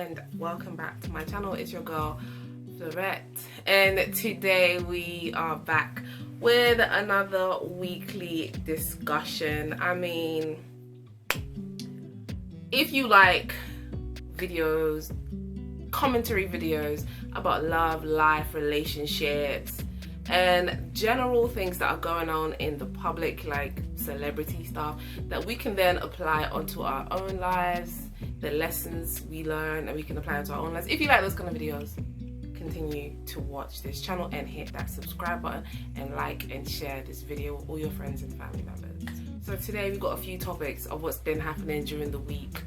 and welcome back to my channel. It's your girl Fleurette, and today we are back with another weekly discussion. I mean, if you like videos, commentary videos about love, life, relationships, and general things that are going on in the public, like celebrity stuff that we can then apply onto our own lives, the lessons we learn and we can apply onto our own lives. If you like those kind of videos, continue to watch this channel and hit that subscribe button and like and share this video with all your friends and family members. So today we've got a few topics of what's been happening during the week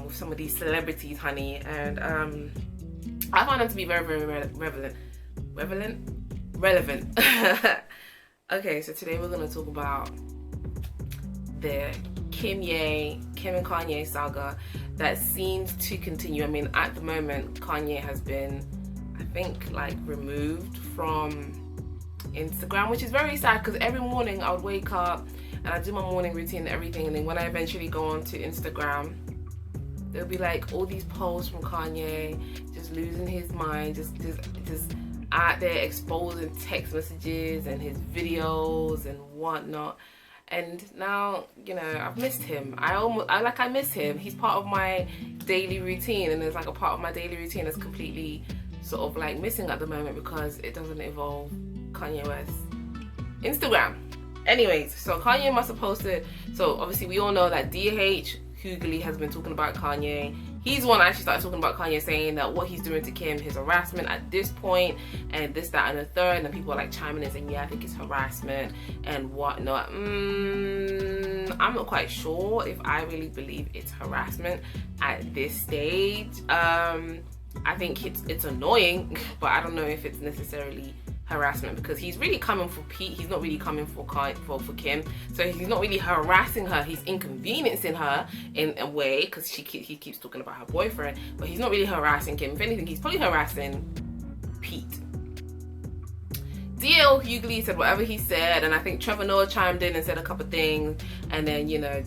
with some of these celebrities, honey, and I find them to be very, very relevant. Okay, so today we're going to talk about the Kim and Kanye saga that seems to continue. I mean, at the moment, Kanye has been, I think, like removed from Instagram, which is very sad because every morning I would wake up and I do my morning routine and everything, and then when I eventually go on to Instagram, there'll be like all these posts from Kanye just losing his mind, just out there exposing text messages and his videos and whatnot. And now, you know, I've missed him. I miss him. He's part of my daily routine, and there's like a part of my daily routine that's completely sort of like missing at the moment because it doesn't involve Kanye West's Instagram. Anyways, so Kanye must have posted, so obviously we all know that DH Hughley has been talking about Kanye. He's the one that actually started talking about Kanye, saying that what he's doing to Kim, his harassment at this point, and this, that, and the third. And then people are like chiming in saying, yeah, I think it's harassment and whatnot. I'm not quite sure if I really believe it's harassment at this stage. I think it's annoying, but I don't know if it's necessarily harassment because he's really coming for Pete. He's not really coming for Kim. So he's not really harassing her. He's inconveniencing her in a way because he keeps talking about her boyfriend, but he's not really harassing Kim. If anything, he's probably harassing Pete. DL Hughley said whatever he said, and I think Trevor Noah chimed in and said a couple things, and then, you know,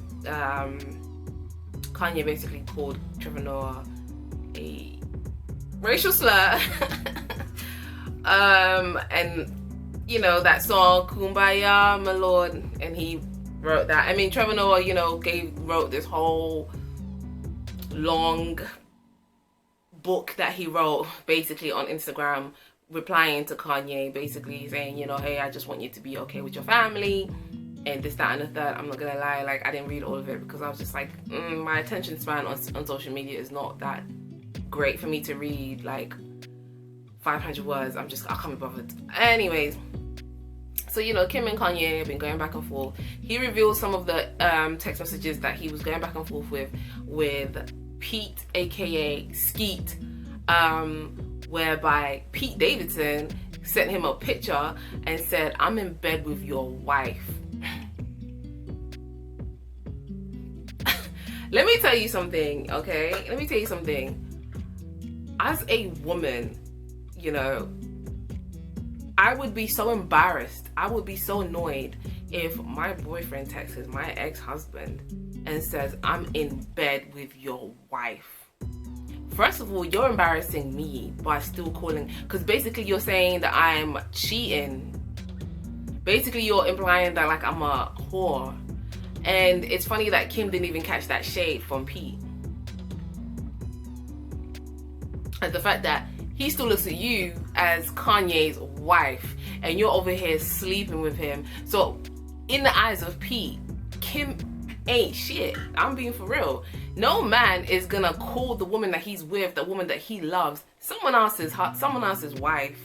Kanye basically called Trevor Noah a racial slur. And you know, that song Kumbaya My Lord, and he wrote that. I mean, Trevor Noah, you know, wrote this whole long book that he wrote basically on Instagram, replying to Kanye, basically saying, you know, hey, I just want you to be okay with your family and this, that, and the third. I'm not gonna lie, like, I didn't read all of it because I was just like, my attention span on social media is not that great for me to read like 500 words. I can't be bothered. Anyways, so, you know, Kim and Kanye have been going back and forth. He revealed some of the text messages that he was going back and forth with Pete, aka Skeet, whereby Pete Davidson sent him a picture and said, I'm in bed with your wife. Let me tell you something, okay? Let me tell you something. As a woman, you know, I would be so embarrassed. I would be so annoyed if my boyfriend texts my ex-husband and says, I'm in bed with your wife. First of all, you're embarrassing me by still calling, because basically you're saying that I'm cheating. Basically you're implying that like I'm a whore. And it's funny that Kim didn't even catch that shade from Pete. And the fact that he still looks at you as Kanye's wife and you're over here sleeping with him. So in the eyes of Pete, Kim ain't shit. I'm being for real. No man is gonna call the woman that he's with, the woman that he loves, someone else's wife.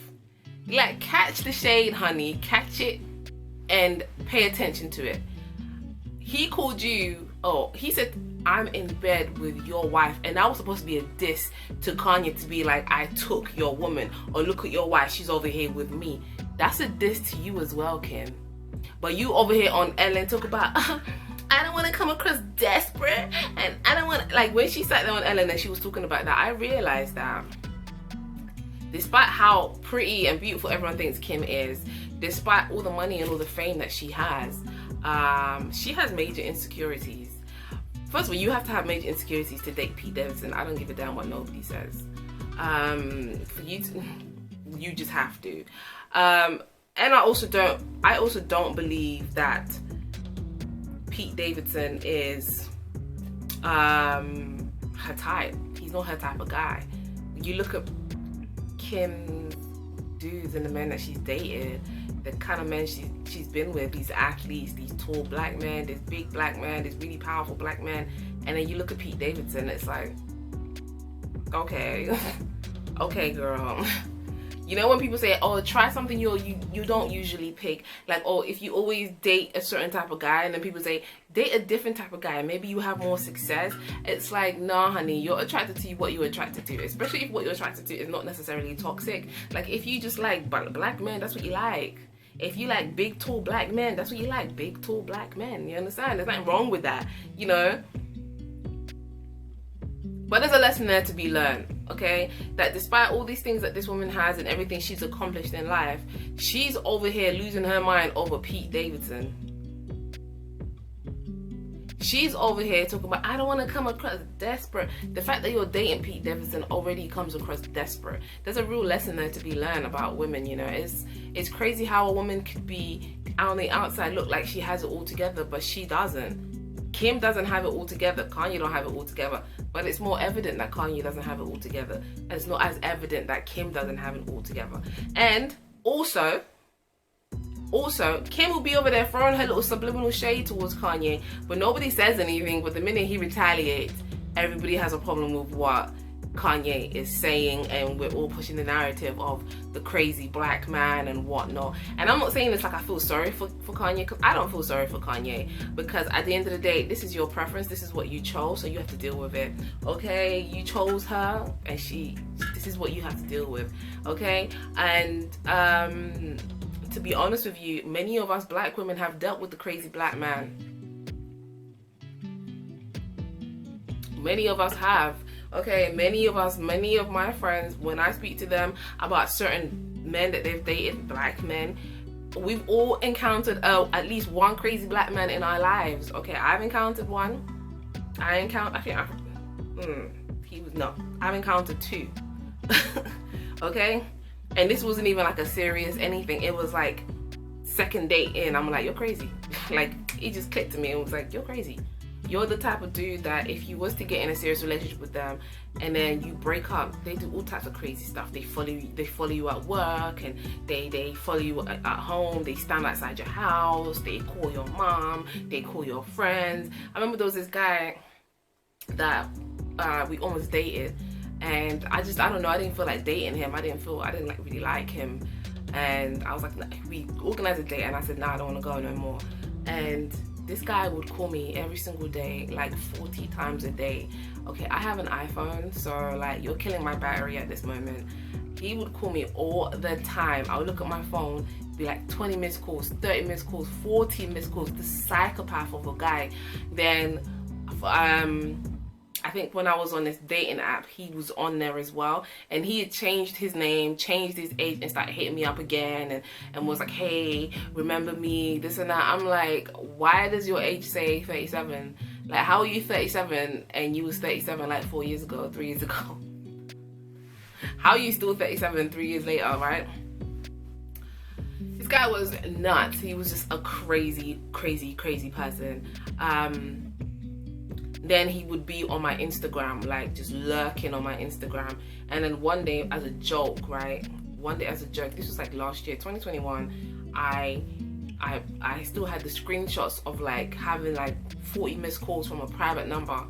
Like, catch the shade, honey. Catch it and pay attention to it. He called you, he said, I'm in bed with your wife, and that was supposed to be a diss to Kanye, to be like, I took your woman, or look at your wife, she's over here with me. That's a diss to you as well, Kim. But you over here on Ellen talk about, I don't want to come across desperate, and I don't want, like, when she sat there on Ellen and she was talking about that, I realized that despite how pretty and beautiful everyone thinks Kim is, despite all the money and all the fame that she has major insecurities. first of all, you have to have major insecurities to date Pete Davidson. I don't give a damn what nobody says. For you to, you just have to. And I also don't believe that Pete Davidson is her type. He's not her type of guy. You look at Kim's dudes and the men that she's dated, the kind of men she's been with, these athletes, these tall black men, this big black man, this really powerful black man, and then you look at Pete Davidson, it's like, okay, okay, girl. You know when people say, oh, try something you don't usually pick, like, oh, if you always date a certain type of guy, and then people say, date a different type of guy, maybe you have more success. It's like, nah, honey, you're attracted to what you're attracted to, especially if what you're attracted to is not necessarily toxic. Like, if you just like black men, that's what you like. If you like big, tall black men, that's what you like, big, tall black men. You understand? There's nothing wrong with that, you know? But there's a lesson there to be learned, okay? That despite all these things that this woman has and everything she's accomplished in life, she's over here losing her mind over Pete Davidson. She's over here talking about, I don't want to come across desperate. The fact that you're dating Pete Davidson already comes across desperate. There's a real lesson there to be learned about women, you know. It's crazy how a woman could be on the outside look like she has it all together, but she doesn't. Kim doesn't have it all together. Kanye don't have it all together. But it's more evident that Kanye doesn't have it all together. And it's not as evident that Kim doesn't have it all together. And also, Kim will be over there throwing her little subliminal shade towards Kanye, but nobody says anything. But the minute he retaliates, everybody has a problem with what Kanye is saying, and we're all pushing the narrative of the crazy black man and whatnot. And I'm not saying this like I feel sorry for Kanye, because I don't feel sorry for Kanye, because at the end of the day, this is your preference, this is what you chose, so you have to deal with it, okay? You chose her, and this is what you have to deal with, okay? And to be honest with you, many of us black women have dealt with the crazy black man. Many of us have. Okay, many of my friends, when I speak to them about certain men that they've dated, black men, we've all encountered at least one crazy black man in our lives. Okay, I've encountered one. I've encountered two. Okay, and this wasn't even like a serious anything. It was like second date in, I'm like, you're crazy. Like, it just clicked to me. It was like, you're crazy. You're the type of dude that if you was to get in a serious relationship with them and then you break up, they do all types of crazy stuff. They follow you at work, and they follow you at home. They stand outside your house. They call your mom. They call your friends. I remember there was this guy that we almost dated, and I don't know, I didn't feel like dating him. I didn't like really like him, and I was like, we organized a date, and I said, nah, I don't want to go no more. And this guy would call me every single day, like 40 times a day. Okay, I have an iPhone, so like, you're killing my battery at this moment. He would call me all the time. I would look at my phone, be like 20 missed calls, 30 missed calls, 40 missed calls. The psychopath of a guy. Then I think when I was on this dating app, he was on there as well, and he had changed his name, changed his age, and started hitting me up again, and was like, hey, remember me, this and that. I'm like, why does your age say 37? Like, how are you 37 and you was 37 like 4 years ago, 3 years ago? How are you still 37 3 years later, right? This guy was nuts. He was just a crazy person. Then he would be on my Instagram, like just lurking on my Instagram. And then one day as a joke, right? This was like last year, 2021, I still had the screenshots of like having like 40 missed calls from a private number.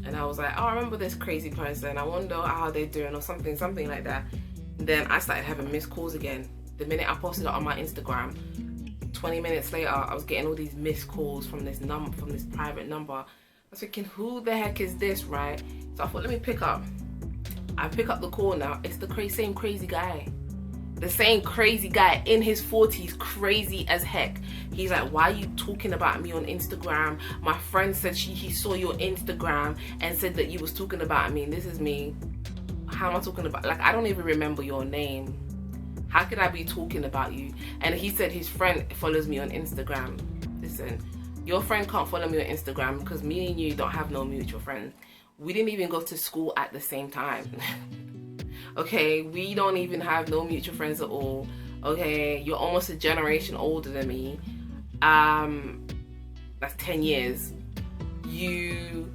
And I was like, oh, I remember this crazy person. I wonder how they're doing, or something like that. And then I started having missed calls again. The minute I posted it on my Instagram, 20 minutes later, I was getting all these missed calls from this private number. I was thinking, who the heck is this, right? So I thought, let me pick up. I pick up the call now. It's the same crazy guy. The same crazy guy in his 40s, crazy as heck. He's like, why are you talking about me on Instagram? My friend said he saw your Instagram and said that you was talking about me, and this is me. How am I talking about? Like, I don't even remember your name. How could I be talking about you? And he said his friend follows me on Instagram. Listen, Your friend can't follow me on Instagram because me and you don't have no mutual friends. We didn't even go to school at the same time. Okay, we don't even have no mutual friends at all. Okay, you're almost a generation older than me. That's 10 years. You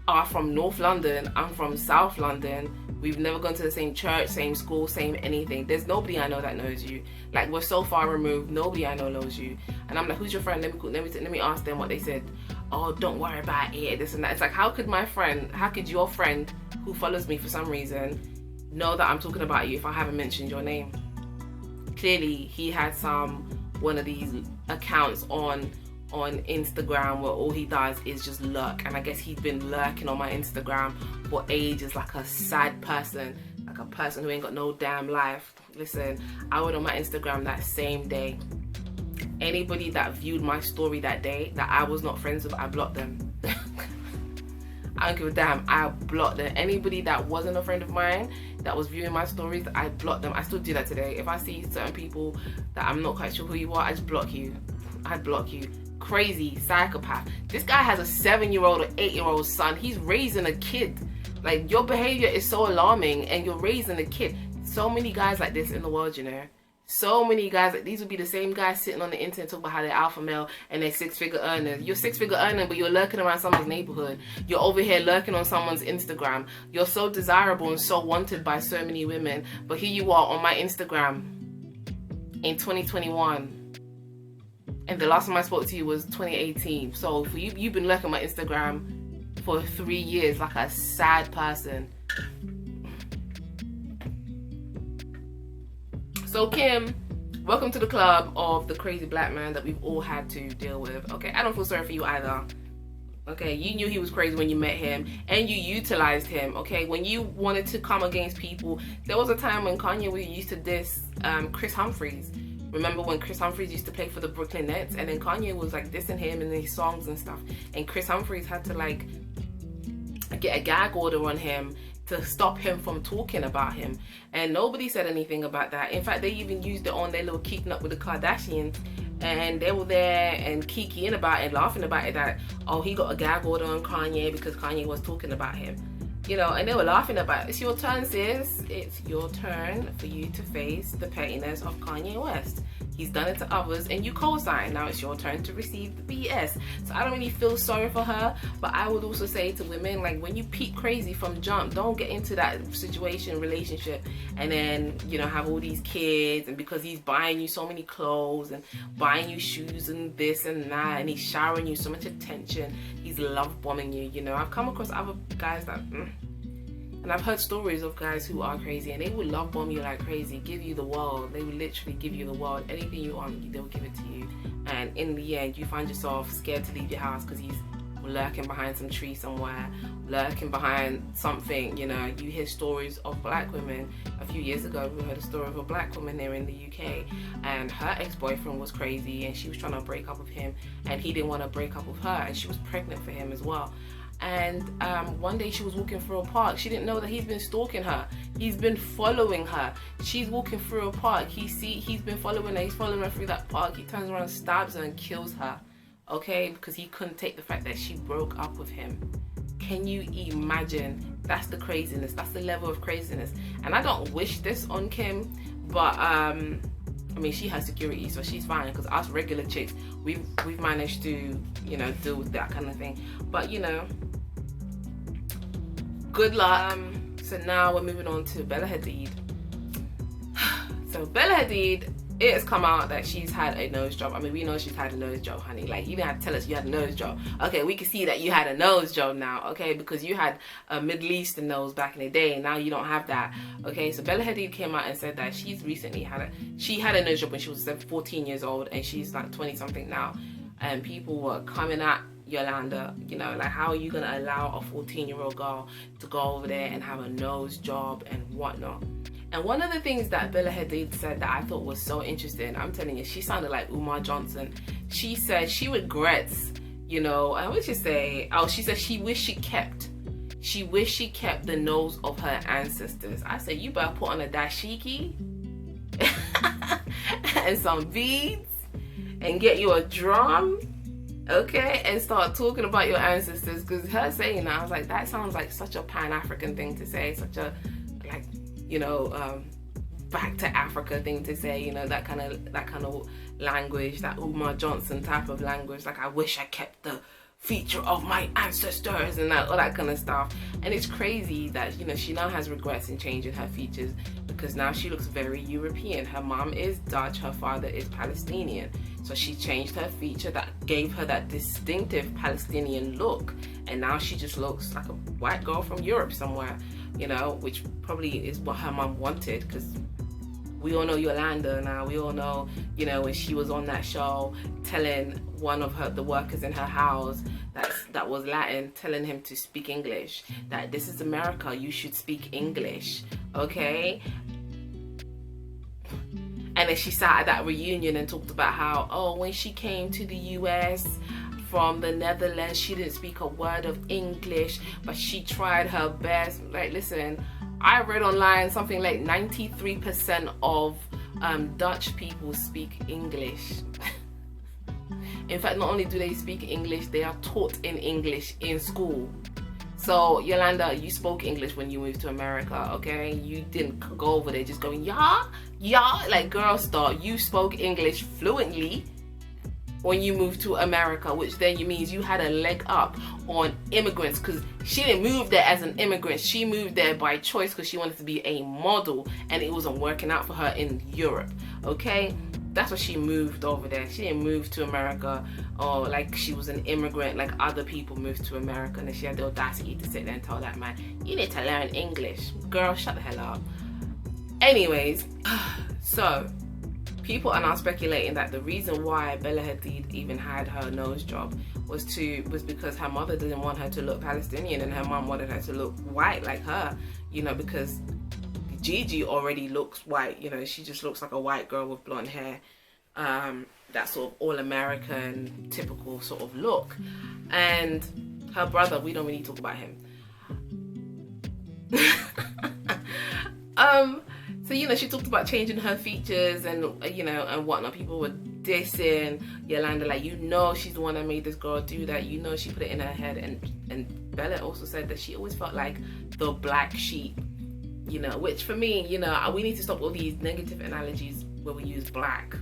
are from North London, I'm from South London. We've never gone to the same church, same school, same anything. There's nobody I know that knows you. Like, we're so far removed, nobody I know knows you. And I'm like, who's your friend? Let me ask them what they said. Oh, don't worry about it, this and that. It's like, how could your friend who follows me for some reason know that I'm talking about you if I haven't mentioned your name? Clearly, he had one of these accounts on Instagram where all he does is just lurk, and I guess he's been lurking on my Instagram for ages, like a sad person, like a person who ain't got no damn life. Listen, I went on my Instagram that same day. Anybody that viewed my story that day that I was not friends with, I blocked them. I don't give a damn, I blocked them. Anybody that wasn't a friend of mine that was viewing my stories, I blocked them. I still do that today. If I see certain people that I'm not quite sure who you are, I just block you. I block you. Crazy psychopath. This guy has a 7-year-old or 8-year-old son. He's raising a kid. Like, your behavior is so alarming, and you're raising a kid. So many guys like this in the world, you know. So many guys, like, these would be the same guys sitting on the internet talking about how they're alpha male and they're 6-figure earners. You're 6-figure earner, but you're lurking around someone's neighborhood. You're over here lurking on someone's Instagram. You're so desirable and so wanted by so many women, but here you are on my Instagram in 2021. And the last time I spoke to you was 2018. So for you, you've been lurking my Instagram for 3 years like a sad person. So Kim, welcome to the club of the crazy black man that we've all had to deal with. Okay, I don't feel sorry for you either. Okay, you knew he was crazy when you met him, and you utilized him. Okay, when you wanted to come against people, there was a time when Kanye used to diss Chris Humphries. Remember when Chris Humphries used to play for the Brooklyn Nets, and then Kanye was like dissing him in his songs and stuff, and Chris Humphries had to like get a gag order on him to stop him from talking about him, and nobody said anything about that. In fact, they even used it on their little Keeping Up with the Kardashians, and they were there and kikiing about it, laughing about it, that, oh, he got a gag order on Kanye because Kanye was talking about him. You know, and they were laughing about it. It's your turn, sis. It's your turn for you to face the pettiness of Kanye West. He's done it to others and you co-sign. Now it's your turn to receive the BS. So I don't really feel sorry for her, but I would also say to women, like, when you peak crazy from jump, don't get into that situation, relationship, and then, you know, have all these kids, and because he's buying you so many clothes and buying you shoes and this and that, and he's showering you so much attention, he's love bombing you. You know, I've come across other guys that and I've heard stories of guys who are crazy, and they would love bomb you like crazy, give you the world. They would literally give you the world. Anything you want, they will give it to you. And in the end, you find yourself scared to leave your house because he's lurking behind some tree somewhere, lurking behind something. You know, you hear stories of black women. A few years ago, we heard a story of a black woman there in the UK, and her ex-boyfriend was crazy, and she was trying to break up with him, and he didn't want to break up with her, and she was pregnant for him as well. And one day she was walking through a park. She didn't know that he's been stalking her. He's been following her. She's walking through a park. He's been following her. He's following her through that park. He turns around, stabs her, and kills her. Okay, because he couldn't take the fact that she broke up with him. Can you imagine? That's the craziness. That's the level of craziness. And I don't wish this on Kim, but I mean, she has security, so she's fine, because us regular chicks, we've managed to, you know, deal with that kind of thing. But, you know, good luck. So now we're moving on to Bella Hadid. So Bella Hadid, it has come out that she's had a nose job. I mean, we know she's had a nose job, honey. Like, you didn't have to tell us you had a nose job. Okay, we can see that you had a nose job now, okay? Because you had a Middle Eastern nose back in the day, and now you don't have that. Okay, so Bella Hadid came out and said that she's recently had a nose job when she was 14 years old, and she's like 20 something now. And people were coming at Yolanda, you know, like, how are you gonna allow a 14-year-old girl to go over there and have a nose job and whatnot? And one of the things that Bella Hadid said that I thought was so interesting, I'm telling you, she sounded like Umar Johnson. She said she regrets, you know, what did she say? Oh, she said she wished she kept the nose of her ancestors. I said, you better put on a dashiki and some beads and get you a drum okay, and start talking about your ancestors. Because her saying that, I was like, that sounds like such a Pan-African thing to say, such a, like, you know, back to Africa thing to say, you know, that kind of language, that Umar Johnson type of language, like, I wish I kept the feature of my ancestors and that, all that kind of stuff. And it's crazy that, you know, she now has regrets in changing her features, because now she looks very European. Her mom is Dutch, her father is Palestinian, so she changed her feature that gave her that distinctive Palestinian look, and now she just looks like a white girl from Europe somewhere, you know, which probably is what her mom wanted, because we all know Yolanda now. We all know, you know, when she was on that show telling one of the workers in her house that was Latin, telling him to speak English, that this is America, you should speak English, okay? And then she sat at that reunion and talked about how, oh, when she came to the US from the Netherlands, she didn't speak a word of English, but she tried her best. Like, listen, I read online something like 93% of Dutch people speak English. In fact, not only do they speak English, they are taught in English in school. So, Yolanda, you spoke English when you moved to America, okay? You didn't go over there just going, yeah, like, girl, stop. You spoke English fluently when you moved to America, which then means you had a leg up on immigrants, because she didn't move there as an immigrant. She moved there by choice because she wanted to be a model, and it wasn't working out for her in Europe, okay? That's why she moved over there. She didn't move to America or like she was an immigrant like other people moved to America, and then she had the audacity to sit there and tell that man, you need to learn English. Girl, shut the hell up. Anyways, so people are now speculating that the reason why Bella Hadid even had her nose job was because her mother didn't want her to look Palestinian, and her mom wanted her to look white like her, you know, because Gigi already looks white, you know, she just looks like a white girl with blonde hair, that sort of all-American typical sort of look. And her brother, we don't really talk about him. So, you know, she talked about changing her features and, you know, and whatnot. People were dissing Yolanda, like, you know, she's the one that made this girl do that, you know, she put it in her head. And Bella also said that she always felt like the black sheep, you know, which for me, you know, we need to stop all these negative analogies where we use black,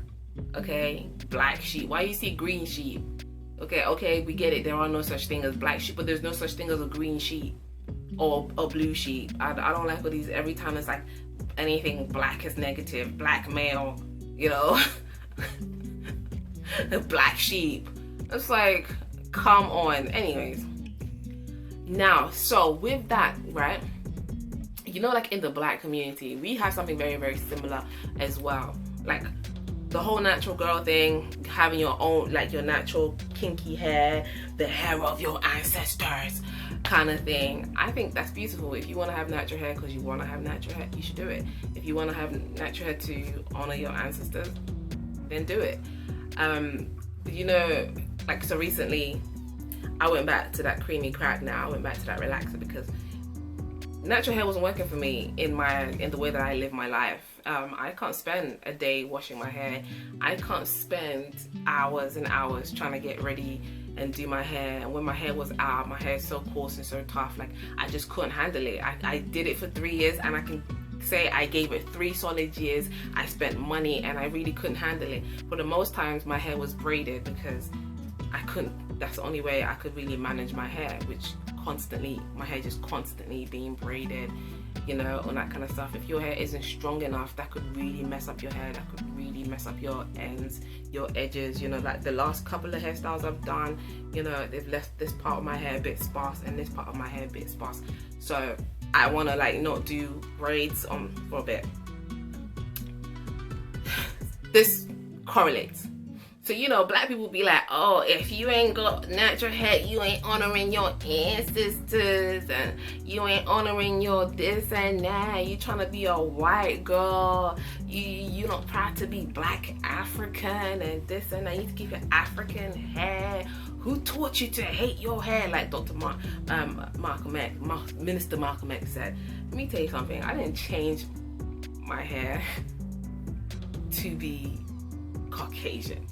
okay? Black sheep. Why you see green sheep? Okay, we get it. There are no such thing as black sheep, but there's no such thing as a green sheep or a blue sheep. I don't like all these, every time it's like anything black is negative, black male, you know, the black sheep. It's like, come on. Anyways, now, so with that, right? You know, like in the black community, we have something very, very similar as well. Like the whole natural girl thing, having your own, like your natural kinky hair, the hair of your ancestors kind of thing. I think that's beautiful. If you want to have natural hair because you want to have natural hair, you should do it. If you want to have natural hair to honor your ancestors, then do it. You know, like, so recently I went back to that creamy crack now. I went back to that relaxer because natural hair wasn't working for me in the way that I live my life. I can't spend a day washing my hair. I can't spend hours and hours trying to get ready and do my hair. And when my hair was out, my hair is so coarse and so tough, like I just couldn't handle it. I did it for 3 years, and I can say I gave it 3 solid years. I spent money and I really couldn't handle it. For the most times my hair was braided because I couldn't, that's the only way I could really manage my hair, which constantly, my hair just constantly being braided, you know, and that kind of stuff. If your hair isn't strong enough, that could really mess up your hair, that could really mess up your ends, your edges, you know. Like the last couple of hairstyles I've done, you know, they've left this part of my hair a bit sparse and this part of my hair a bit sparse. So I want to like not do braids on for a bit. This correlates. So, you know, black people be like, oh, if you ain't got natural hair, you ain't honoring your ancestors, and you ain't honoring your this and that. You trying to be a white girl. You not proud to be black African and this and that. You need to keep your African hair. Who taught you to hate your hair? Like Dr. Minister Malcolm X said. Let me tell you something. I didn't change my hair to be Caucasian.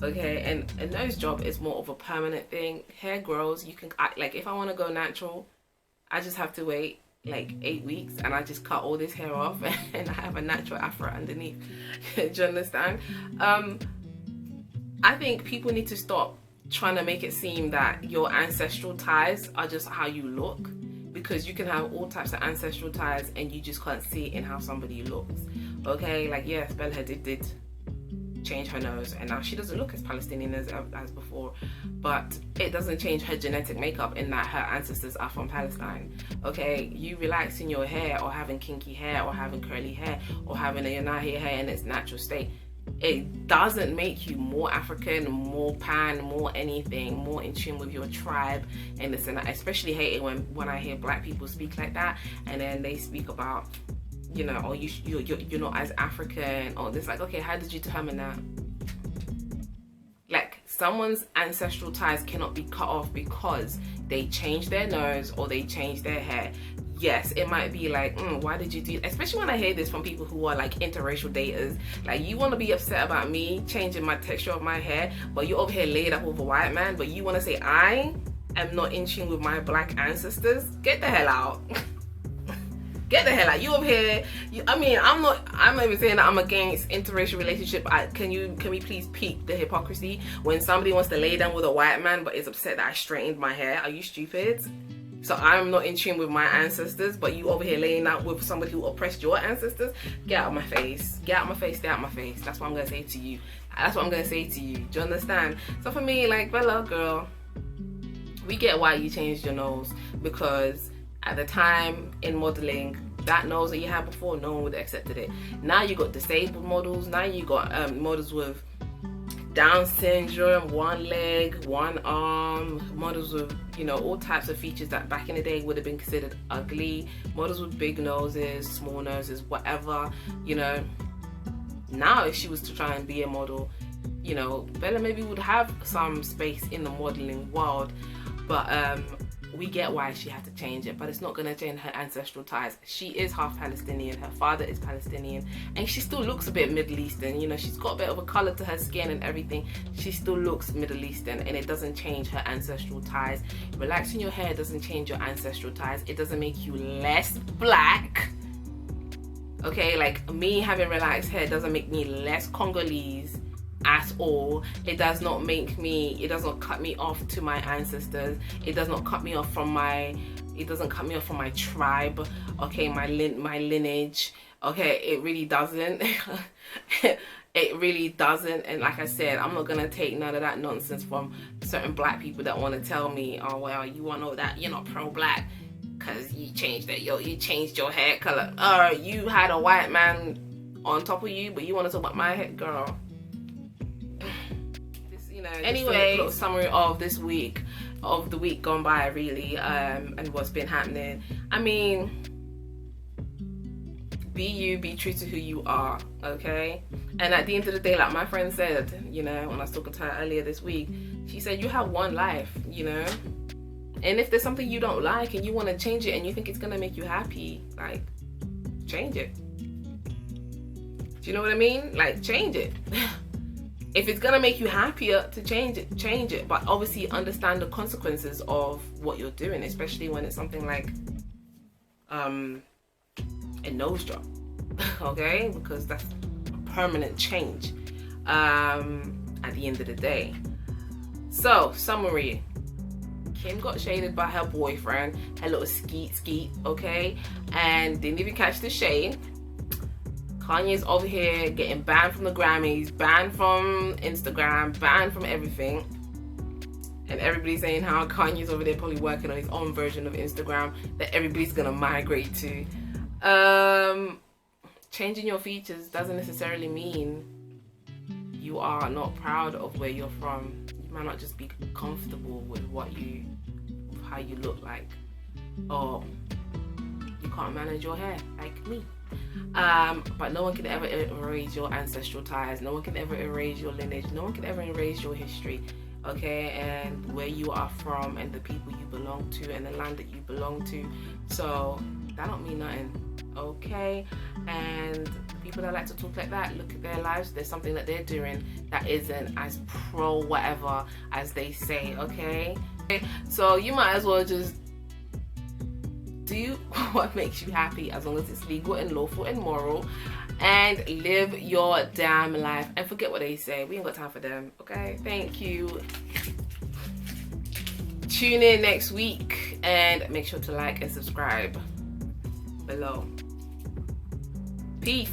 Okay, and a nose job is more of a permanent thing. Hair grows, you can, like if I want to go natural, I just have to wait like 8 weeks and I just cut all this hair off and I have a natural afro underneath. Do you understand? I think people need to stop trying to make it seem that your ancestral ties are just how you look, because you can have all types of ancestral ties and you just can't see it in how somebody looks. Okay, like yes, Bella Hadid did change her nose and now she doesn't look as Palestinian as before, but it doesn't change her genetic makeup in that her ancestors are from Palestine. Okay, you relaxing your hair or having kinky hair or having curly hair or having a Yanahi hair in its natural state, it doesn't make you more African, more pan, more anything, more in tune with your tribe and this and that. I especially hate it when I hear black people speak like that and then they speak about, you know, oh, you're not as African, or this, like, okay, how did you determine that? Like, someone's ancestral ties cannot be cut off because they changed their nose or they changed their hair. Yes, it might be like, why did you do, especially when I hear this from people who are like interracial daters, like, you want to be upset about me changing my texture of my hair, but you're over here laid up with a white man, but you want to say I am not in tune with my black ancestors? Get the hell out. Get the hell out. You over here, I mean, I'm not even saying that I'm against interracial relationship. Can we please peep the hypocrisy when somebody wants to lay down with a white man but is upset that I straightened my hair? Are you stupid? So I'm not in tune with my ancestors, but you over here laying out with somebody who oppressed your ancestors? Get out of my face. Get out of my face, stay out of my face. That's what I'm gonna say to you. That's what I'm gonna say to you. Do you understand? So for me, like, Bella, girl, we get why you changed your nose, because at the time in modeling, that nose that you had before, no one would have accepted it. Now you got disabled models. Now you got models with Down syndrome, one leg, one arm, models with, you know, all types of features that back in the day would have been considered ugly, models with big noses, small noses, whatever, you know. Now if she was to try and be a model, you know, Bella maybe would have some space in the modeling world, but we get why she had to change it, but it's not going to change her ancestral ties. She is half Palestinian, her father is Palestinian, and she still looks a bit Middle Eastern. You know, she's got a bit of a colour to her skin and everything. She still looks Middle Eastern, and it doesn't change her ancestral ties. Relaxing your hair doesn't change your ancestral ties. It doesn't make you less black. Okay, like me having relaxed hair doesn't make me less Congolese at all. It does not make me, it does not cut me off to my ancestors. It does not cut me off from my, it doesn't cut me off from my tribe, okay, my lineage. Okay, it really doesn't. It really doesn't. And like I said, I'm not gonna take none of that nonsense from certain black people that want to tell me, oh well, you want all that, you're not pro-black because you changed that, you changed your hair color, or you had a white man on top of you, but you want to talk about my hair, girl. Anyway, a little summary of this week, of the week gone by, really, and what's been happening. I mean, be you, be true to who you are, okay? And at the end of the day, like my friend said, you know, when I was talking to her earlier this week, she said, you have one life, you know? And if there's something you don't like and you want to change it and you think it's going to make you happy, like, change it. Do you know what I mean? Like, change it. If it's gonna make you happier to change it, change it. But obviously understand the consequences of what you're doing, especially when it's something like a nose job, okay? Because that's a permanent change at the end of the day. So, summary. Kim got shaded by her boyfriend, her little skeet, okay? And didn't even catch the shade. Kanye's over here getting banned from the Grammys, banned from Instagram, banned from everything. And everybody's saying how Kanye's over there probably working on his own version of Instagram that everybody's gonna migrate to. Changing your features doesn't necessarily mean you are not proud of where you're from. You might not just be comfortable with how you look like. Or you can't manage your hair like me. But no one can ever erase your ancestral ties. No one can ever erase your lineage. No one can ever erase your history, okay? And where you are from and the people you belong to and the land that you belong to. So that don't mean nothing. okay? And people that like to talk like that, look at their lives. There's something that they're doing that isn't as pro whatever as they say, okay? So you might as well just do what makes you happy, as long as it's legal and lawful and moral, and live your damn life and forget what they say. We ain't got time for them, okay? Thank you. Tune in next week and make sure to like and subscribe below. Peace.